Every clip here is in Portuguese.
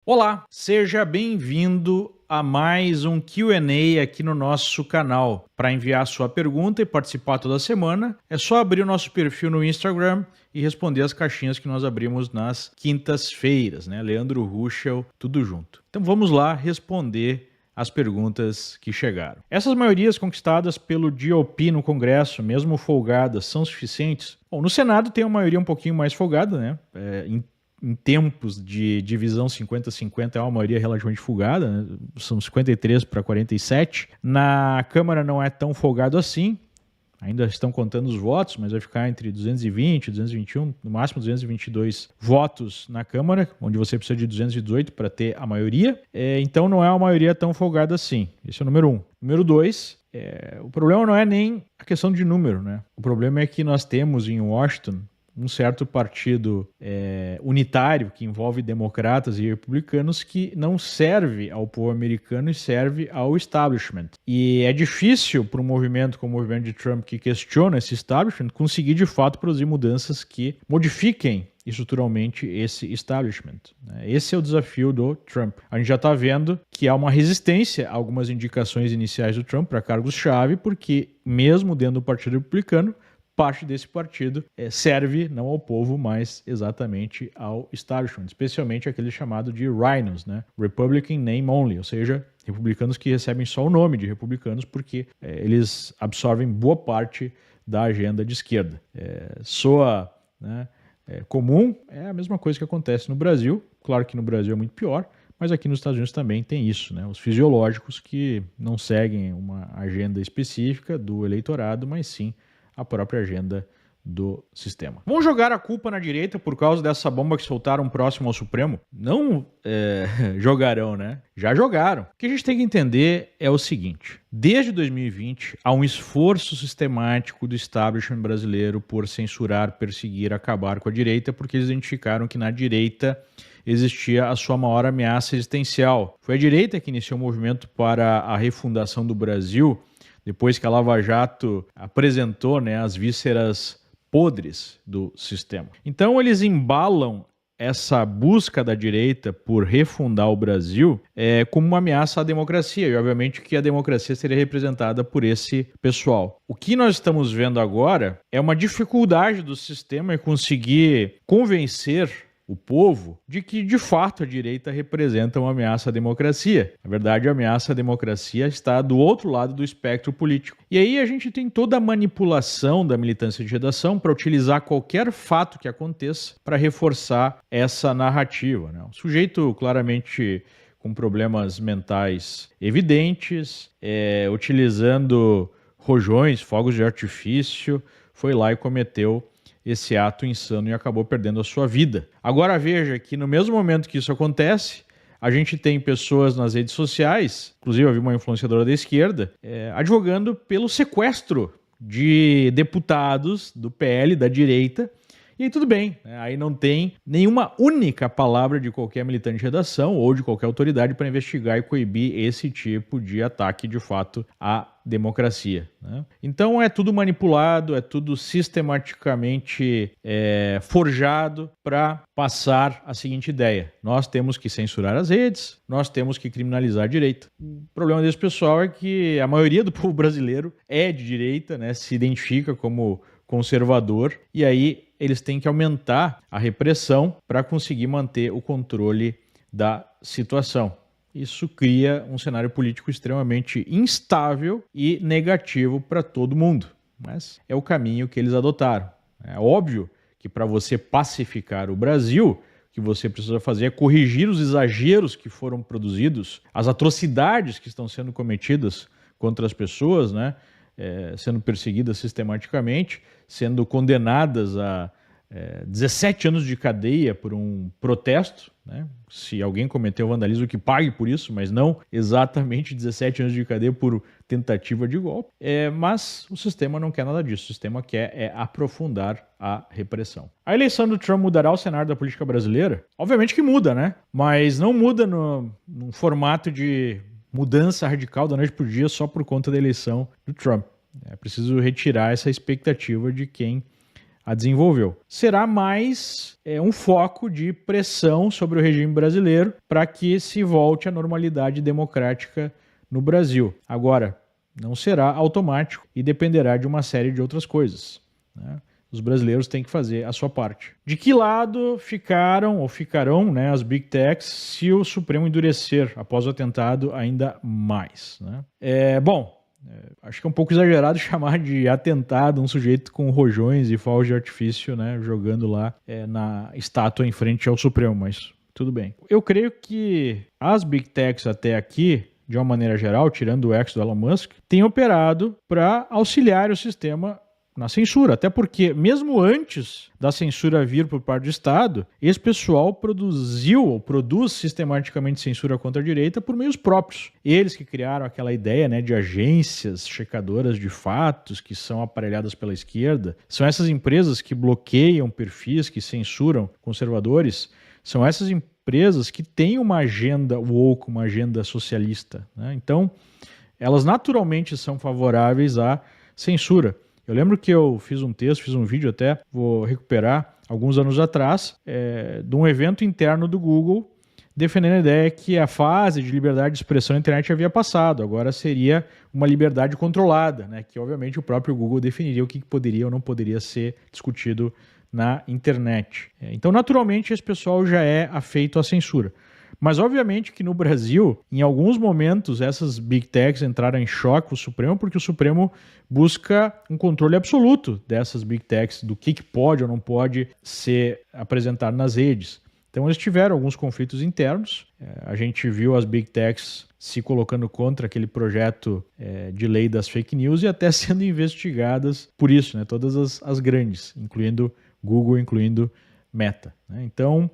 Olá, seja bem-vindo a mais um Q&A aqui no nosso canal. Para enviar sua pergunta e participar toda semana, é só abrir o nosso perfil no Instagram e responder as caixinhas que nós abrimos nas quintas-feiras, né? Leandro Ruschel, tudo junto. Então vamos lá responder as perguntas que chegaram. Essas maiorias conquistadas pelo GOP no Congresso, mesmo folgadas, são suficientes? Bom, no Senado tem uma maioria um pouquinho mais folgada, né? Em tempos de divisão 50-50 é uma maioria relativamente folgada, né? São 53 para 47. Na Câmara não é tão folgado assim, ainda estão contando os votos, mas vai ficar entre 220 e 221, no máximo 222 votos na Câmara, onde você precisa de 218 para ter a maioria. Então não é uma maioria tão folgada assim. Esse é o número 1. Número 2, o problema não é nem a questão de número, né? O problema é que nós temos em Washington um certo partido unitário que envolve democratas e republicanos que não serve ao povo americano e serve ao establishment. E é difícil para um movimento como o movimento de Trump, que questiona esse establishment, conseguir de fato produzir mudanças que modifiquem estruturalmente esse establishment. Esse é o desafio do Trump. A gente já está vendo que há uma resistência a algumas indicações iniciais do Trump para cargos-chave, porque mesmo dentro do Partido Republicano, parte desse partido serve não ao povo, mas exatamente ao establishment, especialmente aquele chamado de rhinos, né? Republican Name Only, ou seja, republicanos que recebem só o nome de republicanos porque eles absorvem boa parte da agenda de esquerda. Soa, né, comum, é a mesma coisa que acontece no Brasil. Claro que no Brasil é muito pior, mas aqui nos Estados Unidos também tem isso, né? Os fisiológicos que não seguem uma agenda específica do eleitorado, mas sim a própria agenda do sistema. Vão jogar a culpa na direita por causa dessa bomba que soltaram próximo ao Supremo? Não jogarão, né? Já jogaram. O que a gente tem que entender é o seguinte: desde 2020 há um esforço sistemático do establishment brasileiro por censurar, perseguir, acabar com a direita, porque eles identificaram que na direita existia a sua maior ameaça existencial. Foi a direita que iniciou o movimento para a refundação do Brasil, depois que a Lava Jato apresentou, né, as vísceras podres do sistema. Então eles embalam essa busca da direita por refundar o Brasil como uma ameaça à democracia, e obviamente que a democracia seria representada por esse pessoal. O que nós estamos vendo agora é uma dificuldade do sistema em conseguir convencer o povo de que, de fato, a direita representa uma ameaça à democracia. Na verdade, a ameaça à democracia está do outro lado do espectro político. E aí a gente tem toda a manipulação da militância de redação para utilizar qualquer fato que aconteça para reforçar essa narrativa, né? Um sujeito claramente com problemas mentais evidentes, utilizando rojões, fogos de artifício, foi lá e cometeu esse ato insano e acabou perdendo a sua vida. Agora veja que no mesmo momento que isso acontece, a gente tem pessoas nas redes sociais, inclusive eu vi uma influenciadora da esquerda, advogando pelo sequestro de deputados do PL, da direita. E aí tudo bem, né? Aí não tem nenhuma única palavra de qualquer militante de redação ou de qualquer autoridade para investigar e coibir esse tipo de ataque de fato à democracia, né? Então é tudo manipulado, é tudo sistematicamente forjado para passar a seguinte ideia: nós temos que censurar as redes, nós temos que criminalizar a direita. O problema desse pessoal é que a maioria do povo brasileiro é de direita, né? Se identifica como conservador, e aí eles têm que aumentar a repressão para conseguir manter o controle da situação. Isso cria um cenário político extremamente instável e negativo para todo mundo, mas é o caminho que eles adotaram. É óbvio que para você pacificar o Brasil, o que você precisa fazer é corrigir os exageros que foram produzidos, as atrocidades que estão sendo cometidas contra as pessoas, né? Sendo perseguidas sistematicamente, sendo condenadas a 17 anos de cadeia por um protesto, né? Se alguém cometeu vandalismo, que pague por isso, mas não exatamente 17 anos de cadeia por tentativa de golpe. Mas o sistema não quer nada disso. O sistema quer aprofundar a repressão. A eleição do Trump mudará o cenário da política brasileira? Obviamente que muda, né? Mas não muda no formato de mudança radical da noite para o dia só por conta da eleição do Trump. É preciso retirar essa expectativa de quem a desenvolveu. Será mais um foco de pressão sobre o regime brasileiro para que se volte à normalidade democrática no Brasil. Agora, não será automático e dependerá de uma série de outras coisas, né? Os brasileiros têm que fazer a sua parte. De que lado ficarão né, as Big Techs se o Supremo endurecer após o atentado ainda mais, né? Acho que é um pouco exagerado chamar de atentado um sujeito com rojões e fogos de artifício, né, jogando lá na estátua em frente ao Supremo, mas tudo bem. Eu creio que as Big Techs até aqui, de uma maneira geral, tirando o ex do Elon Musk, têm operado para auxiliar o sistema na censura, até porque mesmo antes da censura vir por parte do Estado, esse pessoal produz sistematicamente censura contra a direita por meios próprios. Eles que criaram aquela ideia, né, de agências checadoras de fatos que são aparelhadas pela esquerda, são essas empresas que bloqueiam perfis, que censuram conservadores, são essas empresas que têm uma agenda woke, uma agenda socialista, né? Então, elas naturalmente são favoráveis à censura. Eu lembro que eu fiz um vídeo até, vou recuperar, alguns anos atrás, de um evento interno do Google, defendendo a ideia que a fase de liberdade de expressão na internet havia passado, agora seria uma liberdade controlada, né? Que obviamente o próprio Google definiria o que poderia ou não poderia ser discutido na internet. Então, naturalmente, esse pessoal já é afeito à censura. Mas, obviamente, que no Brasil, em alguns momentos, essas Big Techs entraram em choque com o Supremo, porque o Supremo busca um controle absoluto dessas Big Techs, do que pode ou não pode ser apresentado nas redes. Então, eles tiveram alguns conflitos internos. A gente viu as Big Techs se colocando contra aquele projeto de lei das fake news e até sendo investigadas por isso, né? Todas as grandes, incluindo Google, incluindo Meta, né? Então,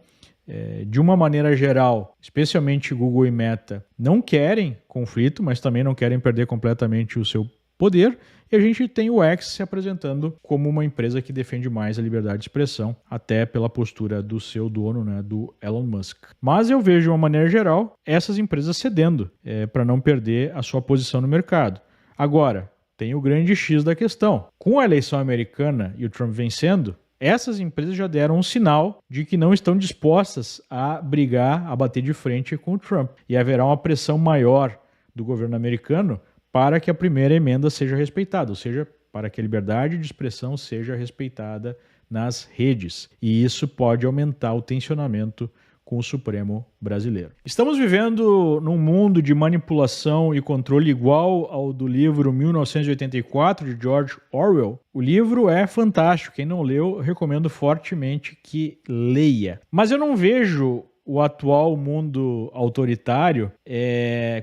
de uma maneira geral, especialmente Google e Meta, não querem conflito, mas também não querem perder completamente o seu poder. E a gente tem o X se apresentando como uma empresa que defende mais a liberdade de expressão, até pela postura do seu dono, né, do Elon Musk. Mas eu vejo, de uma maneira geral, essas empresas cedendo para não perder a sua posição no mercado. Agora, tem o grande X da questão. Com a eleição americana e o Trump vencendo, essas empresas já deram um sinal de que não estão dispostas a brigar, a bater de frente com o Trump. E haverá uma pressão maior do governo americano para que a primeira emenda seja respeitada, ou seja, para que a liberdade de expressão seja respeitada nas redes. E isso pode aumentar o tensionamento com o Supremo brasileiro. Estamos vivendo num mundo de manipulação e controle igual ao do livro 1984, de George Orwell. O livro é fantástico. Quem não leu, recomendo fortemente que leia. Mas eu não vejo o atual mundo autoritário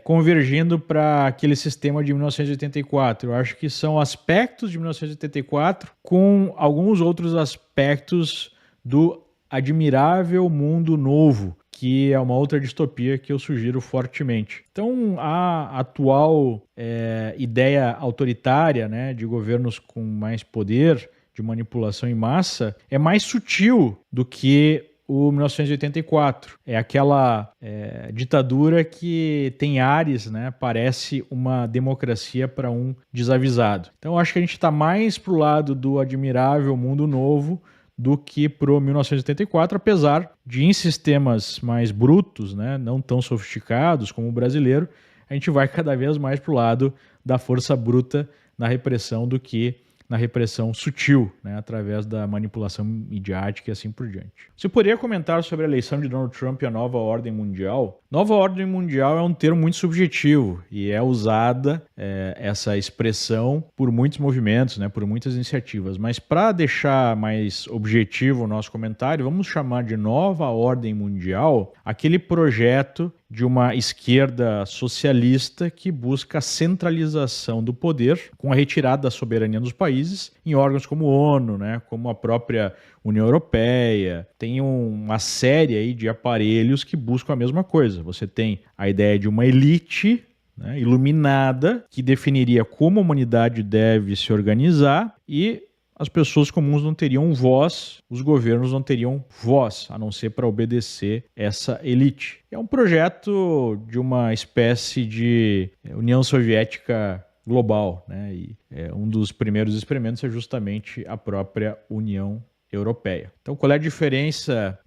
convergindo para aquele sistema de 1984. Eu acho que são aspectos de 1984 com alguns outros aspectos do admirável mundo novo, que é uma outra distopia que eu sugiro fortemente. Então, a atual ideia autoritária, né, de governos com mais poder, de manipulação em massa, é mais sutil do que o 1984. É aquela ditadura que tem ares, né, parece uma democracia para um desavisado. Então, eu acho que a gente está mais para o lado do admirável mundo novo do que pro 1984, apesar de em sistemas mais brutos, né, não tão sofisticados como o brasileiro, a gente vai cada vez mais pro lado da força bruta na repressão do que na repressão sutil, né, através da manipulação midiática e assim por diante. Você poderia comentar sobre a eleição de Donald Trump e a nova ordem mundial? Nova ordem mundial é um termo muito subjetivo e é usada essa expressão por muitos movimentos, né, por muitas iniciativas. Mas para deixar mais objetivo o nosso comentário, vamos chamar de nova ordem mundial aquele projeto de uma esquerda socialista que busca a centralização do poder com a retirada da soberania dos países em órgãos como a ONU, né, como a própria União Europeia. Tem uma série aí de aparelhos que buscam a mesma coisa. Você tem a ideia de uma elite, né, iluminada, que definiria como a humanidade deve se organizar e as pessoas comuns não teriam voz, os governos não teriam voz, a não ser para obedecer essa elite. É um projeto de uma espécie de União Soviética global, né? E um dos primeiros experimentos é justamente a própria União Europeia. Então, qual é a diferença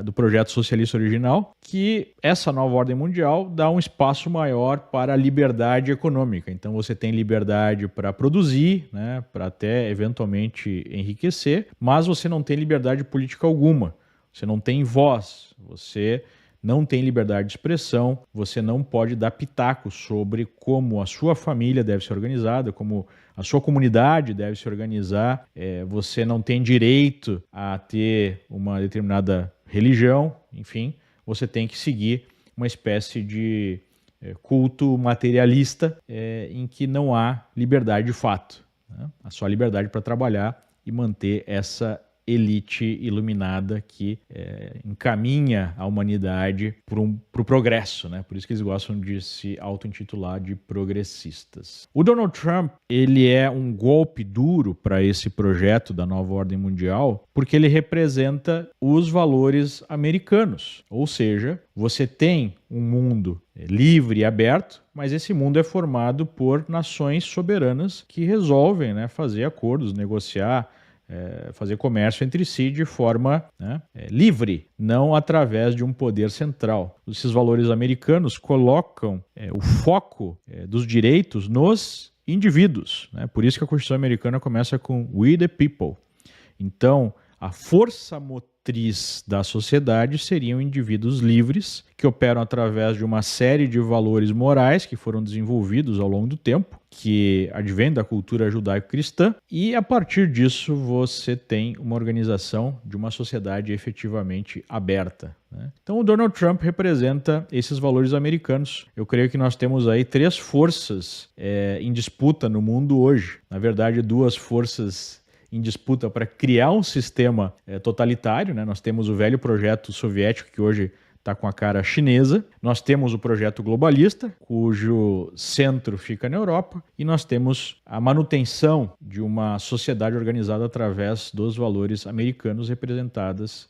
do projeto socialista original? Que essa nova ordem mundial dá um espaço maior para a liberdade econômica. Então, você tem liberdade para produzir, né, para até eventualmente enriquecer, mas você não tem liberdade política alguma. Você não tem voz, você não tem liberdade de expressão, você não pode dar pitaco sobre como a sua família deve ser organizada, como a sua comunidade deve se organizar, você não tem direito a ter uma determinada religião, enfim, você tem que seguir uma espécie de culto materialista em que não há liberdade de fato, né? Há só liberdade para trabalhar e manter essa elite iluminada que encaminha a humanidade para o progresso, né? Por isso que eles gostam de se auto-intitular de progressistas. O Donald Trump, ele é um golpe duro para esse projeto da nova ordem mundial, porque ele representa os valores americanos. Ou seja, você tem um mundo livre e aberto, mas esse mundo é formado por nações soberanas que resolvem, né, fazer acordos, negociar, fazer comércio entre si de forma, né, livre, não através de um poder central. Esses valores americanos colocam o foco dos direitos nos indivíduos, né? Por isso que a Constituição americana começa com "We the people". Então, a força motriz da sociedade seriam indivíduos livres que operam através de uma série de valores morais que foram desenvolvidos ao longo do tempo, que advém da cultura judaico-cristã, e a partir disso você tem uma organização de uma sociedade efetivamente aberta, né? Então o Donald Trump representa esses valores americanos. Eu creio que nós temos aí 3 forças em disputa no mundo hoje. Na verdade, 2 forças em disputa para criar um sistema totalitário, né? Nós temos o velho projeto soviético, que hoje está com a cara chinesa. Nós temos o projeto globalista, cujo centro fica na Europa. E nós temos a manutenção de uma sociedade organizada através dos valores americanos representados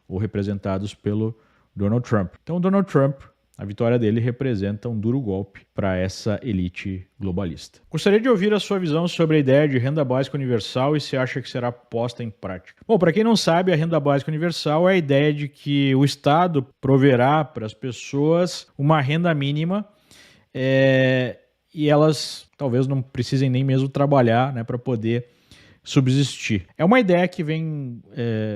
pelo Donald Trump. Então, o Donald Trump, a vitória dele representa um duro golpe para essa elite globalista. Gostaria de ouvir a sua visão sobre a ideia de renda básica universal e se acha que será posta em prática. Bom, para quem não sabe, a renda básica universal é a ideia de que o Estado proverá para as pessoas uma renda mínima e elas talvez não precisem nem mesmo trabalhar, né, para poder subsistir. É uma ideia que vem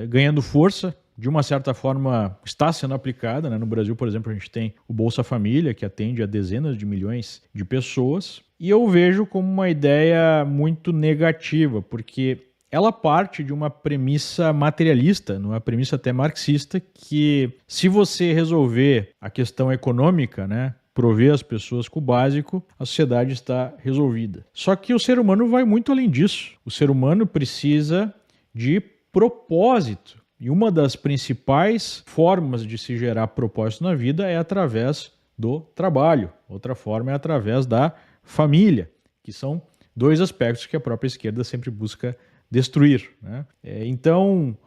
ganhando força. De uma certa forma, está sendo aplicada, né? No Brasil, por exemplo, a gente tem o Bolsa Família, que atende a dezenas de milhões de pessoas, e eu vejo como uma ideia muito negativa, porque ela parte de uma premissa materialista, uma premissa até marxista, que se você resolver a questão econômica, né, prover as pessoas com o básico, a sociedade está resolvida. Só que o ser humano vai muito além disso. O ser humano precisa de propósito. E uma das principais formas de se gerar propósito na vida é através do trabalho. Outra forma é através da família, que são 2 aspectos que a própria esquerda sempre busca destruir, né? Então,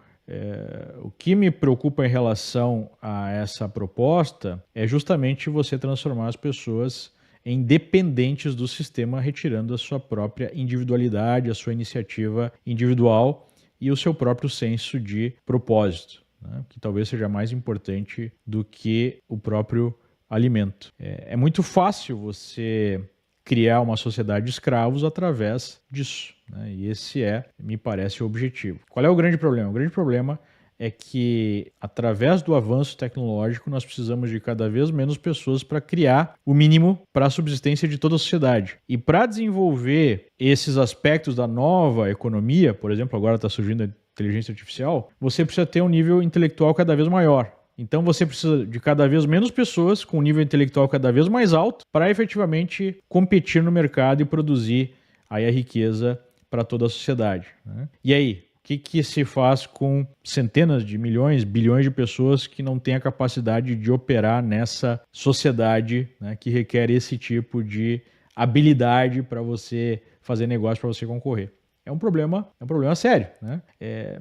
o que me preocupa em relação a essa proposta é justamente você transformar as pessoas em dependentes do sistema, retirando a sua própria individualidade, a sua iniciativa individual e o seu próprio senso de propósito, né? Que talvez seja mais importante do que o próprio alimento. É muito fácil você criar uma sociedade de escravos através disso, né? E esse me parece, o objetivo. Qual é o grande problema? O grande problema é que, através do avanço tecnológico, nós precisamos de cada vez menos pessoas para criar o mínimo para a subsistência de toda a sociedade. E para desenvolver esses aspectos da nova economia, por exemplo, agora está surgindo a inteligência artificial, você precisa ter um nível intelectual cada vez maior. Então você precisa de cada vez menos pessoas com um nível intelectual cada vez mais alto para efetivamente competir no mercado e produzir aí a riqueza para toda a sociedade, né? E aí? O que se faz com centenas de milhões, bilhões de pessoas que não têm a capacidade de operar nessa sociedade, né, que requer esse tipo de habilidade para você fazer negócio, para você concorrer? é um problema sério, né?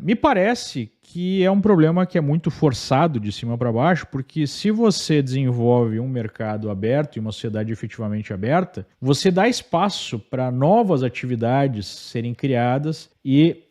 Me parece que é um problema que é muito forçado de cima para baixo, porque se você desenvolve um mercado aberto e uma sociedade efetivamente aberta, você dá espaço para novas atividades serem criadas e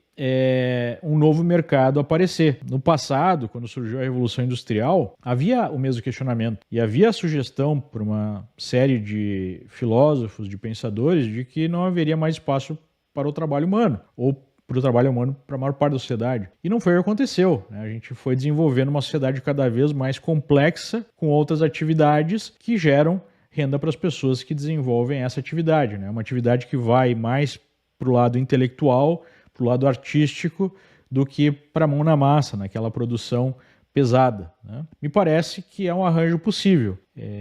um novo mercado aparecer. No passado, quando surgiu a Revolução Industrial, havia o mesmo questionamento e havia a sugestão por uma série de filósofos, de pensadores, de que não haveria mais espaço para o trabalho humano ou para o trabalho humano para a maior parte da sociedade. E não foi o que aconteceu, né? A gente foi desenvolvendo uma sociedade cada vez mais complexa, com outras atividades que geram renda para as pessoas que desenvolvem essa atividade, né? Uma atividade que vai mais para o lado intelectual, para o lado artístico, do que para a mão na massa, naquela produção pesada, né? Me parece que é um arranjo possível,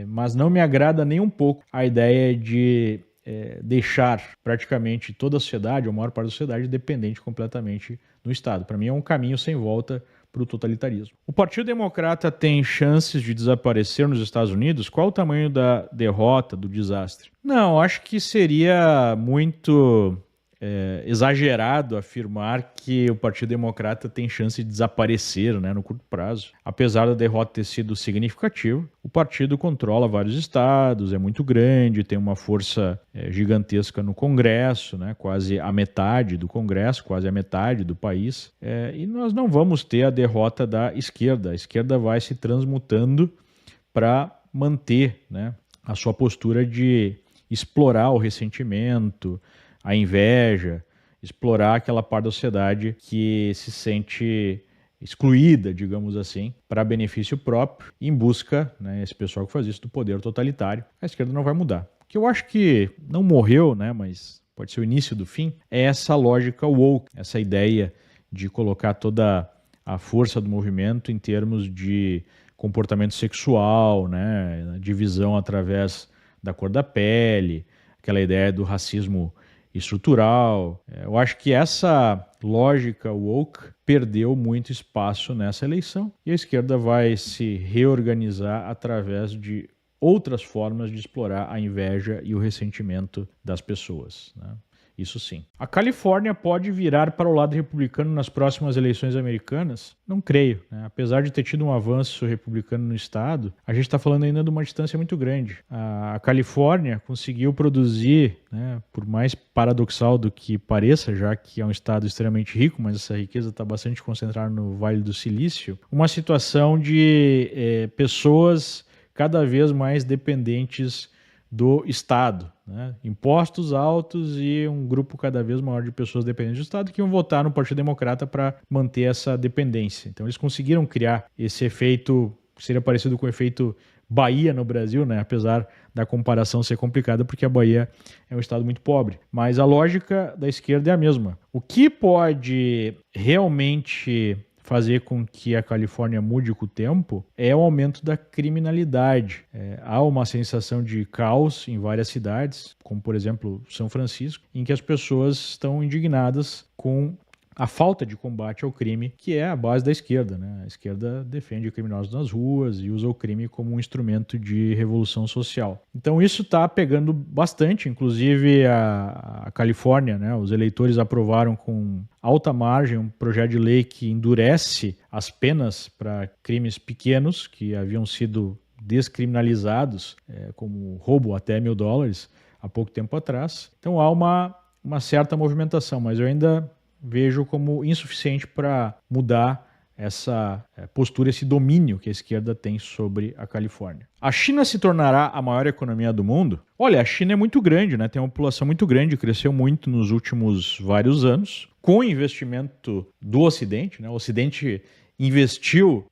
mas não me agrada nem um pouco a ideia de deixar praticamente toda a sociedade, ou a maior parte da sociedade, dependente completamente do Estado. Para mim é um caminho sem volta para o totalitarismo. O Partido Democrata tem chances de desaparecer nos Estados Unidos? Qual o tamanho da derrota, do desastre? Não, acho que seria muito exagerado afirmar que o Partido Democrata tem chance de desaparecer, né, no curto prazo. Apesar da derrota ter sido significativa, o partido controla vários estados, é muito grande, tem uma força gigantesca no Congresso, né, quase a metade do Congresso, quase a metade do país, e nós não vamos ter a derrota da esquerda. A esquerda vai se transmutando para manter, né, a sua postura de explorar o ressentimento, a inveja, explorar aquela parte da sociedade que se sente excluída, digamos assim, para benefício próprio, em busca, né, esse pessoal que faz isso, do poder totalitário. A esquerda não vai mudar. O que eu acho que não morreu, né, mas pode ser o início do fim, é essa lógica woke, essa ideia de colocar toda a força do movimento em termos de comportamento sexual, né, divisão através da cor da pele, aquela ideia do racismo estrutural. Eu acho que essa lógica woke perdeu muito espaço nessa eleição e a esquerda vai se reorganizar através de outras formas de explorar a inveja e o ressentimento das pessoas, né? Isso sim. A Califórnia pode virar para o lado republicano nas próximas eleições americanas? Não creio, né? Apesar de ter tido um avanço republicano no estado, a gente está falando ainda de uma distância muito grande. A Califórnia conseguiu produzir, né, por mais paradoxal do que pareça, já que é um estado extremamente rico, mas essa riqueza está bastante concentrada no Vale do Silício, uma situação de pessoas cada vez mais dependentes do Estado, né? Impostos altos e um grupo cada vez maior de pessoas dependentes do Estado que iam votar no Partido Democrata para manter essa dependência. Então eles conseguiram criar esse efeito, que seria parecido com o efeito Bahia no Brasil, né? Apesar da comparação ser complicada, porque a Bahia é um estado muito pobre. Mas a lógica da esquerda é a mesma. O que pode realmente fazer com que a Califórnia mude com o tempo é o aumento da criminalidade. Há uma sensação de caos em várias cidades, como por exemplo São Francisco, em que as pessoas estão indignadas com a falta de combate ao crime, que é a base da esquerda, né? A esquerda defende criminosos nas ruas e usa o crime como um instrumento de revolução social. Então isso está pegando bastante, inclusive a Califórnia, né? Os eleitores aprovaram com alta margem um projeto de lei que endurece as penas para crimes pequenos que haviam sido descriminalizados, como roubo até $1.000 há pouco tempo atrás. Então há uma certa movimentação, mas eu ainda vejo como insuficiente para mudar essa postura, esse domínio que a esquerda tem sobre a Califórnia. A China se tornará a maior economia do mundo? Olha, a China é muito grande, né? Tem uma população muito grande, cresceu muito nos últimos vários anos, com investimento do Ocidente, né? O Ocidente investiu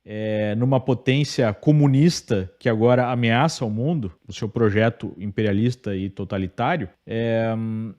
numa potência comunista que agora ameaça o mundo, o seu projeto imperialista e totalitário,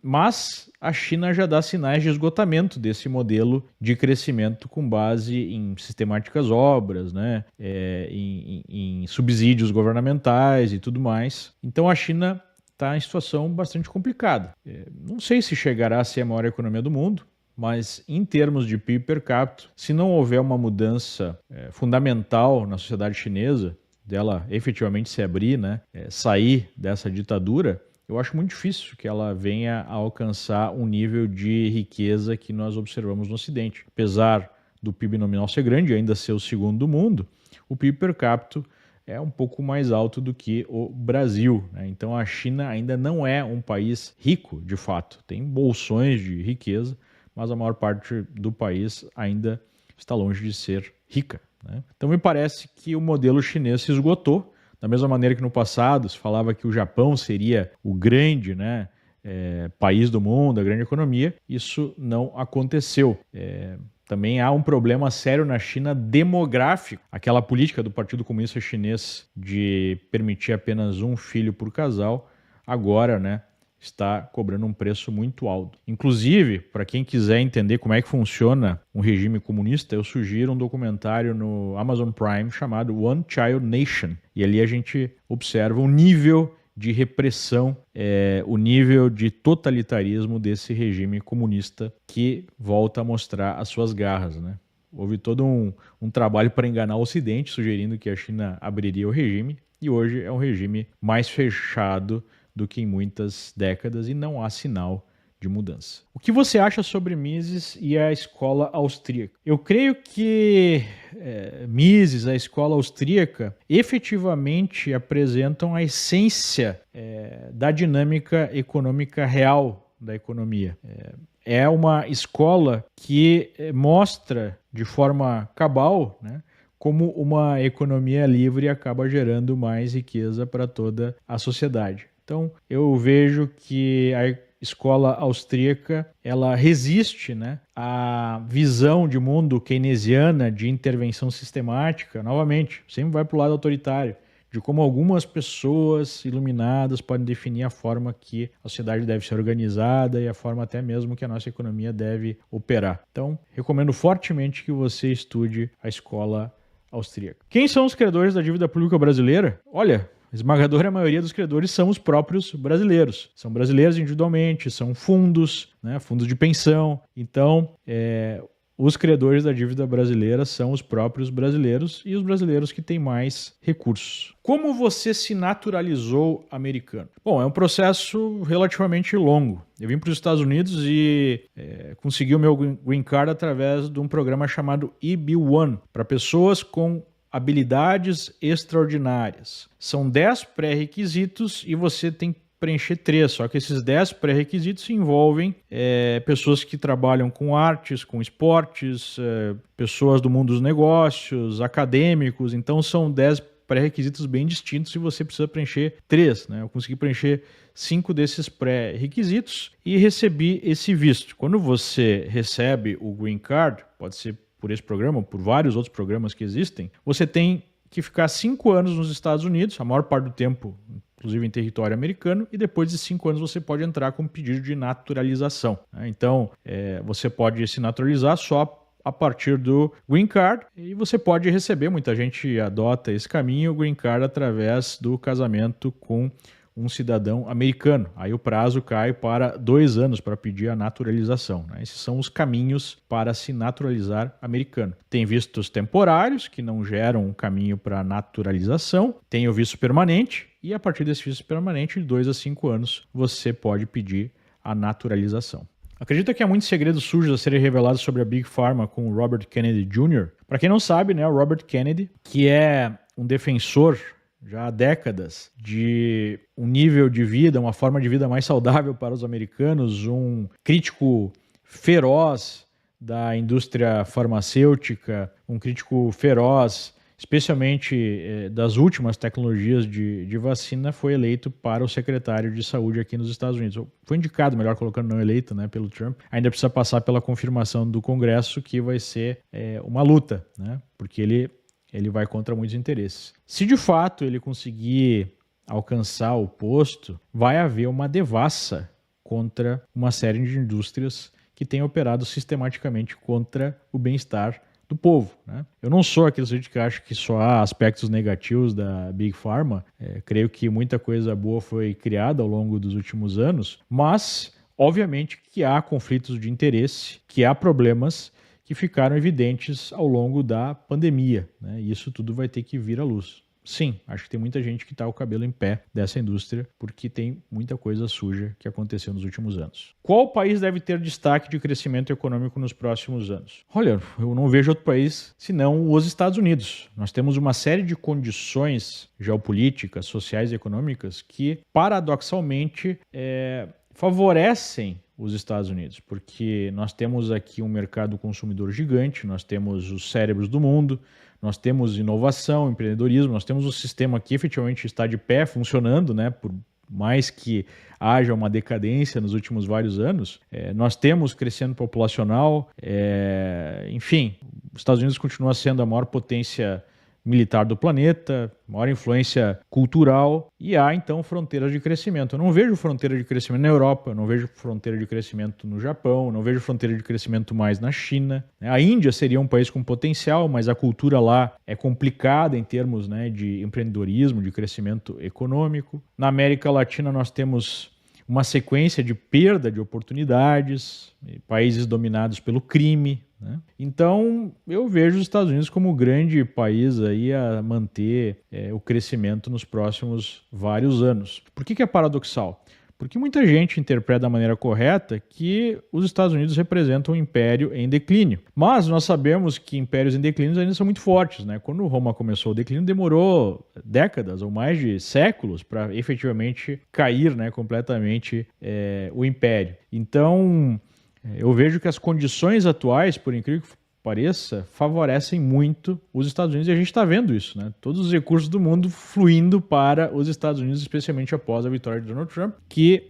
mas a China já dá sinais de esgotamento desse modelo de crescimento com base em sistemáticas obras, né, em subsídios governamentais e tudo mais. Então a China está em situação bastante complicada. Não sei se chegará a ser a maior economia do mundo, mas em termos de PIB per capita, se não houver uma mudança fundamental na sociedade chinesa, dela efetivamente se abrir, né, sair dessa ditadura, eu acho muito difícil que ela venha a alcançar um nível de riqueza que nós observamos no Ocidente. Apesar do PIB nominal ser grande e ainda ser o segundo do mundo, o PIB per capita é um pouco mais alto do que o Brasil, né? Então a China ainda não é um país rico, de fato. Tem bolsões de riqueza, mas a maior parte do país ainda está longe de ser rica, né? Então me parece que o modelo chinês se esgotou, da mesma maneira que no passado se falava que o Japão seria o grande, né, país do mundo, a grande economia. Isso não aconteceu. Também há um problema sério na China demográfico. Aquela política do Partido Comunista Chinês de permitir apenas um filho por casal, agora, né, está cobrando um preço muito alto. Inclusive, para quem quiser entender como é que funciona um regime comunista, eu sugiro um documentário no Amazon Prime chamado One Child Nation. E ali a gente observa o nível de repressão, o nível de totalitarismo desse regime comunista que volta a mostrar as suas garras, né? Houve todo um trabalho para enganar o Ocidente, sugerindo que a China abriria o regime, e hoje é um regime mais fechado do que em muitas décadas e não há sinal de mudança. O que você acha sobre Mises e a escola austríaca? Eu creio que Mises, a escola austríaca, efetivamente apresentam a essência da dinâmica econômica real da economia. É uma escola que mostra de forma cabal, né, como uma economia livre acaba gerando mais riqueza para toda a sociedade. Então, eu vejo que a escola austríaca, ela resiste, né, à visão de mundo keynesiana de intervenção sistemática. Novamente, sempre vai para o lado autoritário, de como algumas pessoas iluminadas podem definir a forma que a sociedade deve ser organizada e a forma até mesmo que a nossa economia deve operar. Então, recomendo fortemente que você estude a escola austríaca. Quem são os credores da dívida pública brasileira? Olha, a esmagadora maioria dos credores são os próprios brasileiros. São brasileiros individualmente, são fundos, né, fundos de pensão. Então, os credores da dívida brasileira são os próprios brasileiros e os brasileiros que têm mais recursos. Como você se naturalizou americano? Bom, é um processo relativamente longo. Eu vim para os Estados Unidos e consegui o meu green card através de um programa chamado EB-1, para pessoas com habilidades extraordinárias. São 10 pré-requisitos e você tem que preencher 3, só que esses 10 pré-requisitos envolvem pessoas que trabalham com artes, com esportes, pessoas do mundo dos negócios, acadêmicos. Então são 10 pré-requisitos bem distintos e você precisa preencher 3, né? Eu consegui preencher 5 desses pré-requisitos e recebi esse visto. Quando você recebe o green card, pode ser por esse programa, por vários outros programas que existem, você tem que ficar 5 anos nos Estados Unidos, a maior parte do tempo, inclusive em território americano, e depois de 5 anos você pode entrar com um pedido de naturalização. Então, você pode se naturalizar só a partir do green card e você pode receber, muita gente adota esse caminho, o green card através do casamento com um cidadão americano. Aí o prazo cai para 2 anos para pedir a naturalização, né? Esses são os caminhos para se naturalizar americano. Tem vistos temporários, que não geram um caminho para naturalização. Tem o visto permanente, e a partir desse visto permanente, de 2 a 5 anos, você pode pedir a naturalização. Acredita que há muitos segredos sujos a serem revelados sobre a Big Pharma com o Robert Kennedy Jr.? Para quem não sabe, né, o Robert Kennedy, que é um defensor já há décadas de um nível de vida, uma forma de vida mais saudável para os americanos, um crítico feroz da indústria farmacêutica, um crítico feroz, especialmente das últimas tecnologias de vacina, foi eleito para o secretário de saúde aqui nos Estados Unidos. Foi indicado, melhor colocando não eleito, né, pelo Trump. Ainda precisa passar pela confirmação do Congresso, que vai ser uma luta, né, porque ele vai contra muitos interesses. Se de fato ele conseguir alcançar o posto, vai haver uma devassa contra uma série de indústrias que têm operado sistematicamente contra o bem-estar do povo, né? Eu não sou aquele sujeito que acha que só há aspectos negativos da Big Pharma. Creio que muita coisa boa foi criada ao longo dos últimos anos, mas obviamente que há conflitos de interesse, que há problemas que ficaram evidentes ao longo da pandemia, né? E isso tudo vai ter que vir à luz. sim, acho que tem muita gente que está o cabelo em pé dessa indústria, porque tem muita coisa suja que aconteceu nos últimos anos. Qual país deve ter destaque de crescimento econômico nos próximos anos? Olha, eu não vejo outro país senão os Estados Unidos. Nós temos uma série de condições geopolíticas, sociais e econômicas que, paradoxalmente, favorecem os Estados Unidos, porque nós temos aqui um mercado consumidor gigante, nós temos os cérebros do mundo, nós temos inovação, empreendedorismo, nós temos um sistema que efetivamente está de pé, funcionando, né, por mais que haja uma decadência nos últimos vários anos, nós temos crescimento populacional, enfim, os Estados Unidos continua sendo a maior potência militar do planeta, maior influência cultural, e há então fronteiras de crescimento. Eu não vejo fronteira de crescimento na Europa, eu não vejo fronteira de crescimento no Japão, eu não vejo fronteira de crescimento mais na China. A Índia seria um país com potencial, mas a cultura lá é complicada em termos, né, de empreendedorismo, de crescimento econômico. Na América Latina nós temos uma sequência de perda de oportunidades, países dominados pelo crime, né? Então, eu vejo os Estados Unidos como um grande país aí a manter o crescimento nos próximos vários anos. Por que é paradoxal? Porque muita gente interpreta da maneira correta que os Estados Unidos representam um império em declínio. Mas nós sabemos que impérios em declínio ainda são muito fortes, né? Quando Roma começou o declínio, demorou décadas ou mais de séculos para efetivamente cair, né, completamente o império. Então, eu vejo que as condições atuais, por incrível que pareça, favorecem muito os Estados Unidos, e a gente está vendo isso, né? Todos os recursos do mundo fluindo para os Estados Unidos, especialmente após a vitória de Donald Trump, que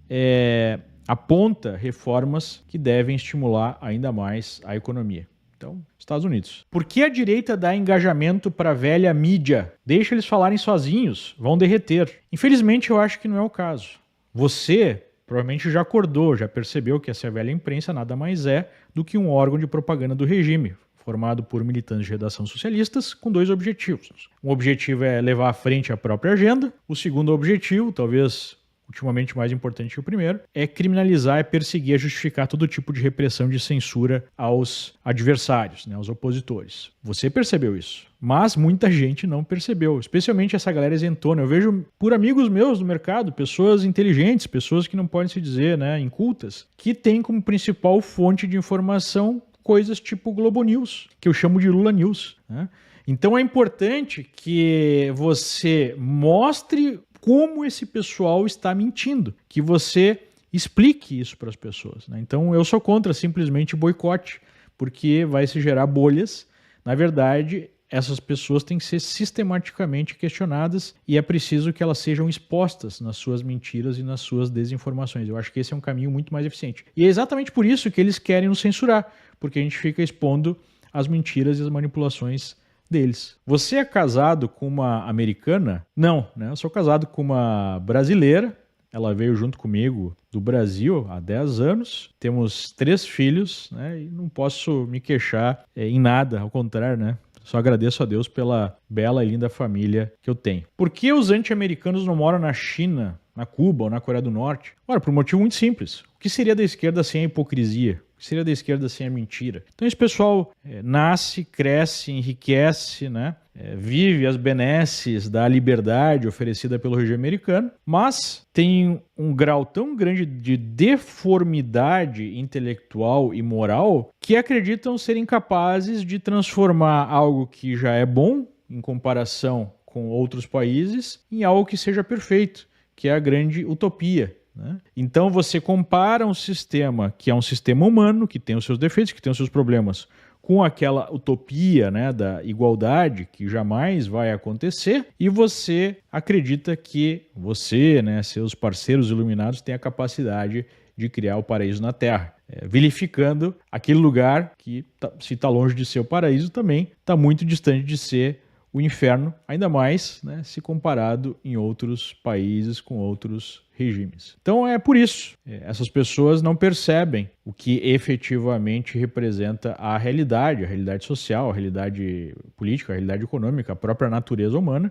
aponta reformas que devem estimular ainda mais a economia. Então, Estados Unidos. Por que a direita dá engajamento para a velha mídia? Deixa eles falarem sozinhos, vão derreter. Infelizmente, eu acho que não é o caso. Você provavelmente já acordou, já percebeu que essa velha imprensa nada mais é do que um órgão de propaganda do regime, formado por militantes de redação socialistas com dois objetivos. Um objetivo é levar à frente a própria agenda, o segundo objetivo, talvez ultimamente mais importante que o primeiro, é criminalizar, perseguir, justificar todo tipo de repressão, de censura aos adversários, né, aos opositores. Você percebeu isso, mas muita gente não percebeu, especialmente essa galera isentona. Eu vejo por amigos meus no mercado, pessoas inteligentes, pessoas que não podem se dizer, né, incultas, que têm como principal fonte de informação coisas tipo Globo News, que eu chamo de Lula News, né? Então é importante que você mostre como esse pessoal está mentindo, que você explique isso para as pessoas, né? Então eu sou contra simplesmente boicote, porque vai se gerar bolhas. Na verdade, essas pessoas têm que ser sistematicamente questionadas e é preciso que elas sejam expostas nas suas mentiras e nas suas desinformações. Eu acho que esse é um caminho muito mais eficiente. E é exatamente por isso que eles querem nos censurar, porque a gente fica expondo as mentiras e as manipulações deles. Você é casado com uma americana? Não, né? Eu sou casado com uma brasileira. Ela veio junto comigo do Brasil há 10 anos. Temos 3 filhos, né? E não posso me queixar em nada, ao contrário, né? Só agradeço a Deus pela bela e linda família que eu tenho. Por que os anti-americanos não moram na China, na Cuba ou na Coreia do Norte? Ora, por um motivo muito simples. O que seria da esquerda sem a hipocrisia? O que seria da esquerda sem a mentira? Então esse pessoal nasce, cresce, enriquece, né? Vive as benesses da liberdade oferecida pelo regime americano, mas tem um grau tão grande de deformidade intelectual e moral que acreditam serem capazes de transformar algo que já é bom em comparação com outros países em algo que seja perfeito, que é a grande utopia, né? Então você compara um sistema que é um sistema humano, que tem os seus defeitos, que tem os seus problemas, com aquela utopia, né, da igualdade que jamais vai acontecer, e você acredita que você, né, seus parceiros iluminados têm a capacidade de criar o paraíso na Terra, vilificando aquele lugar que, se está longe de ser o paraíso, também está muito distante de ser o inferno, ainda mais, né, se comparado em outros países com outros regimes. Então é por isso, essas pessoas não percebem o que efetivamente representa a realidade social, a realidade política, a realidade econômica, a própria natureza humana,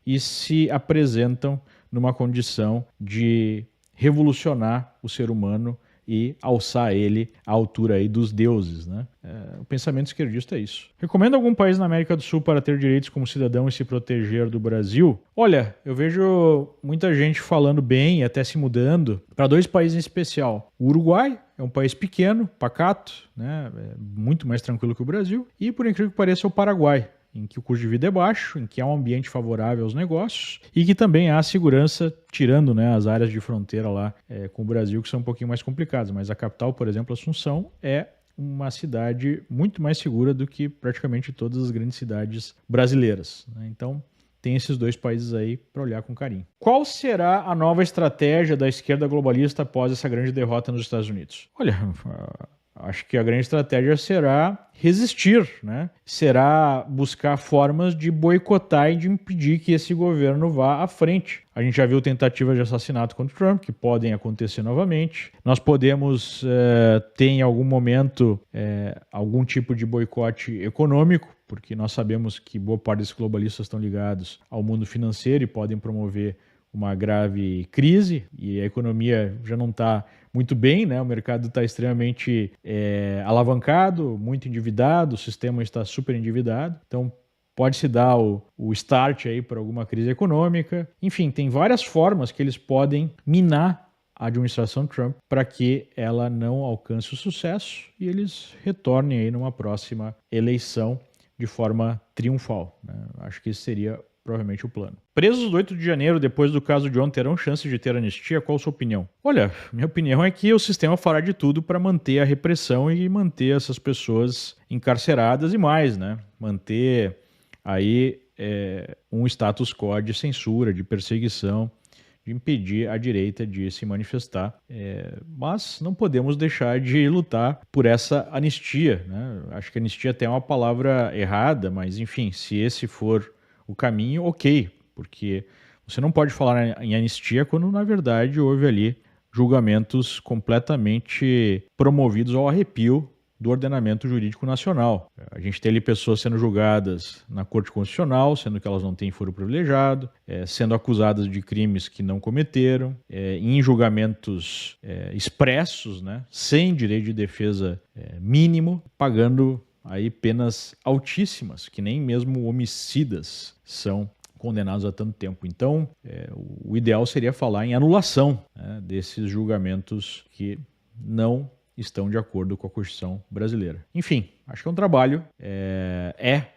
e se apresentam numa condição de revolucionar o ser humano e alçar ele à altura aí dos deuses, né? O pensamento esquerdista é isso. Recomendo algum país na América do Sul para ter direitos como cidadão e se proteger do Brasil? Olha, eu vejo muita gente falando bem e até se mudando para 2 países em especial. O Uruguai é um país pequeno, pacato, né? Muito mais tranquilo que o Brasil. E, por incrível que pareça, é o Paraguai, em que o custo de vida é baixo, em que há um ambiente favorável aos negócios e que também há segurança, tirando, né, as áreas de fronteira lá com o Brasil, que são um pouquinho mais complicadas. Mas a capital, por exemplo, Assunção, é uma cidade muito mais segura do que praticamente todas as grandes cidades brasileiras, né? Então, tem esses 2 países aí para olhar com carinho. Qual será a nova estratégia da esquerda globalista após essa grande derrota nos Estados Unidos? Olha, acho que a grande estratégia será resistir, né? Será buscar formas de boicotar e de impedir que esse governo vá à frente. A gente já viu tentativas de assassinato contra o Trump, que podem acontecer novamente. Nós podemos ter em algum momento algum tipo de boicote econômico, porque nós sabemos que boa parte desses globalistas estão ligados ao mundo financeiro e podem promover uma grave crise, e a economia já não está muito bem, né? O mercado está extremamente alavancado, muito endividado, o sistema está super endividado, então pode-se dar o start aí para alguma crise econômica. Enfim, tem várias formas que eles podem minar a administração Trump para que ela não alcance o sucesso e eles retornem aí numa próxima eleição de forma triunfal, né? Acho que esse seria provavelmente o plano. Presos do 8 de janeiro, depois do caso John, terão chance de ter anistia? Qual a sua opinião? Olha, minha opinião é que o sistema fará de tudo para manter a repressão e manter essas pessoas encarceradas e mais, né? Manter aí um status quo de censura, de perseguição, de impedir a direita de se manifestar. Mas não podemos deixar de lutar por essa anistia, né? Acho que anistia até é uma palavra errada, mas enfim, se esse for o caminho, ok, porque você não pode falar em anistia quando, na verdade, houve ali julgamentos completamente promovidos ao arrepio do ordenamento jurídico nacional. A gente tem ali pessoas sendo julgadas na Corte Constitucional, sendo que elas não têm foro privilegiado, sendo acusadas de crimes que não cometeram, em julgamentos expressos, né, sem direito de defesa mínimo, pagando aí penas altíssimas, que nem mesmo homicidas são condenados a tanto tempo. Então, o ideal seria falar em anulação, né, desses julgamentos que não estão de acordo com a Constituição brasileira. Enfim, acho que é um trabalho,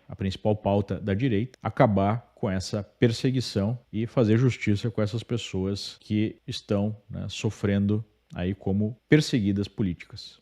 a principal pauta da direita, acabar com essa perseguição e fazer justiça com essas pessoas que estão, né, sofrendo aí como perseguidas políticas.